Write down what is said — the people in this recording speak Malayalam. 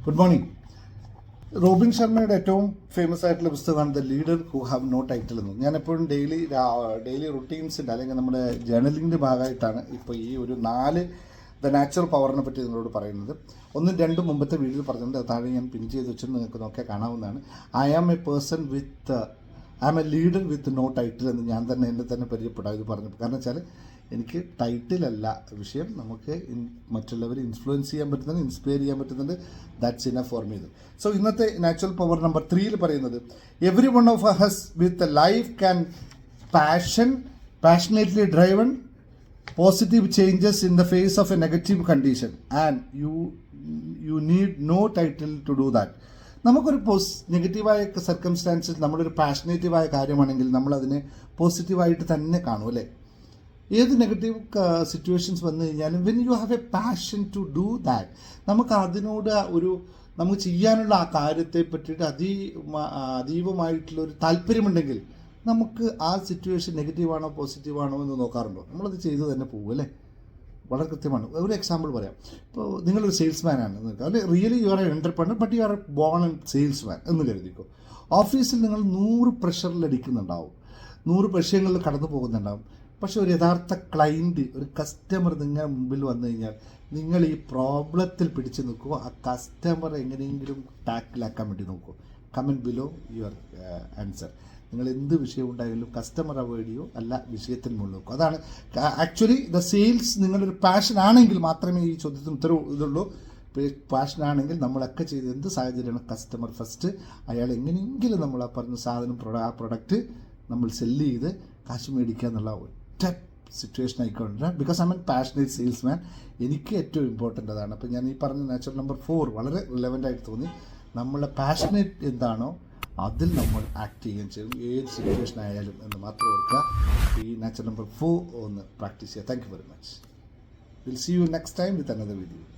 Good morning. റോബിൻ ശർമ്മയുടെ ഏറ്റവും ഫേമസ് ആയിട്ടുള്ള പുസ്തകമാണ് the leader who have no title എന്ന്. ഞാൻ എപ്പോഴും ഡെയിലി റുട്ടീൻസിൻ്റെ അല്ലെങ്കിൽ നമ്മുടെ ജേർണലിങ്ങിൻ്റെ ഭാഗമായിട്ടാണ് ഇപ്പോൾ ഈ ഒരു 4 ദ നാച്ചുറൽ പവറിനെ പറ്റി നിങ്ങളോട് പറയുന്നത്. 1, 2 മുമ്പത്തെ വീഡിയോയിൽ പറഞ്ഞിട്ടുണ്ട്. അത് താഴെ ഞാൻ പിൻ ചെയ്ത് വെച്ചിട്ട് നിങ്ങൾക്ക് നോക്കിയാൽ കാണാവുന്നതാണ്. I am a leader with no title എന്ന് ഞാൻ തന്നെ എന്നെ തന്നെ പരിചയപ്പെടാം ഇത് പറഞ്ഞു. കാരണം വെച്ചാൽ എനിക്ക് ടൈറ്റിലല്ല വിഷയം, നമുക്ക് മറ്റുള്ളവരെ ഇൻഫ്ലുവൻസ് ചെയ്യാൻ പറ്റുന്നുണ്ട്, ഇൻസ്പയർ ചെയ്യാൻ പറ്റുന്നുണ്ട്. That's enough for me. So ഇന്നത്തെ നാച്ചുറൽ പവർ നമ്പർ 3 പറയുന്നത് every one of us with life can passionately driven positive changes in the face of a negative condition and you need no title to do that. നമുക്കൊരു നെഗറ്റീവായ സർക്കംസ്റ്റാൻസസ് നമ്മളൊരു പാഷനേറ്റീവായ കാര്യമാണെങ്കിൽ നമ്മളതിനെ പോസിറ്റീവായിട്ട് തന്നെ കാണും അല്ലേ. ഏത് നെഗറ്റീവ് സിറ്റുവേഷൻസ് വന്നു കഴിഞ്ഞാലും when you have a passion to do that, നമുക്ക് അതിനോട് നമുക്ക് ചെയ്യാനുള്ള ആ കാര്യത്തെ പറ്റിയിട്ട് അതീവമായിട്ടുള്ള ഒരു താല്പര്യമുണ്ടെങ്കിൽ നമുക്ക് ആ സിറ്റുവേഷൻ നെഗറ്റീവാണോ പോസിറ്റീവാണോ എന്ന് നോക്കാറുണ്ടോ? നമ്മളത് ചെയ്ത് തന്നെ പോകും അല്ലേ. വളരെ കൃത്യമാണ്. ഒരു എക്സാമ്പിൾ പറയാം. ഇപ്പോൾ നിങ്ങളൊരു സെയിൽസ്മാനാണ് അല്ലെങ്കിൽ really you are a entrepreneur but you are a born and salesman എന്ന് കരുതിക്കോ. ഓഫീസിൽ നിങ്ങൾ 100 പ്രഷറിലടിക്കുന്നുണ്ടാവും, 100 പ്രശ്നങ്ങളിൽ കടന്നു പോകുന്നുണ്ടാവും. പക്ഷെ ഒരു യഥാർത്ഥ ക്ലയൻറ്റ്, ഒരു കസ്റ്റമർ നിങ്ങളുടെ മുമ്പിൽ വന്നു കഴിഞ്ഞാൽ നിങ്ങൾ ഈ പ്രോബ്ലത്തിൽ പിടിച്ചു നിൽക്കുമോ? ആ കസ്റ്റമർ എങ്ങനെയെങ്കിലും ടാക്കിലാക്കാൻ വേണ്ടി നോക്കുമോ? Comment below your answer. നിങ്ങൾ എന്ത് വിഷയം ഉണ്ടായാലും കസ്റ്റമർ അവോയ്ഡ് ചെയ്യോ അല്ല വിഷയത്തിന് മുകളിൽ നോക്കും. അതാണ് ആക്ച്വലി ദ സെയിൽസ്. നിങ്ങളൊരു പാഷൻ ആണെങ്കിൽ മാത്രമേ ഈ ചോദ്യത്തിന് ഇതുള്ളൂ. പാഷനാണെങ്കിൽ നമ്മളൊക്കെ ചെയ്ത് എന്ത് സാഹചര്യമാണ് കസ്റ്റമർ ഫസ്റ്റ്. അയാൾ എങ്ങനെയെങ്കിലും നമ്മൾ ആ പറഞ്ഞ സാധനം ആ പ്രൊഡക്റ്റ് നമ്മൾ സെല്ല് ചെയ്ത് കാശ് മേടിക്കുക എന്നുള്ള ഒറ്റ സിറ്റുവേഷൻ ആയിക്കൊണ്ടില്ല. Because I am an passionate salesman. എനിക്ക് ഏറ്റവും ഇമ്പോർട്ടൻ്റ് അതാണ്. അപ്പോൾ ഞാൻ ഈ പറഞ്ഞ നാച്ചുറൽ നമ്പർ 4 വളരെ റിലവൻ്റ് ആയിട്ട് തോന്നി. നമ്മളെ പാഷനേറ്റ് എന്താണോ അതിൽ നമ്മൾ ആക്ട് ചെയ്യുകയും ചെയ്യും, ഏത് സിറ്റുവേഷൻ ആയാലും എന്ന് മാത്രം ഓർക്കുക. ഈ നാച്ചുറൽ നമ്പർ 4 ഒന്ന് പ്രാക്ടീസ് ചെയ്യുക. Thank you very much. Will see you next time with another video.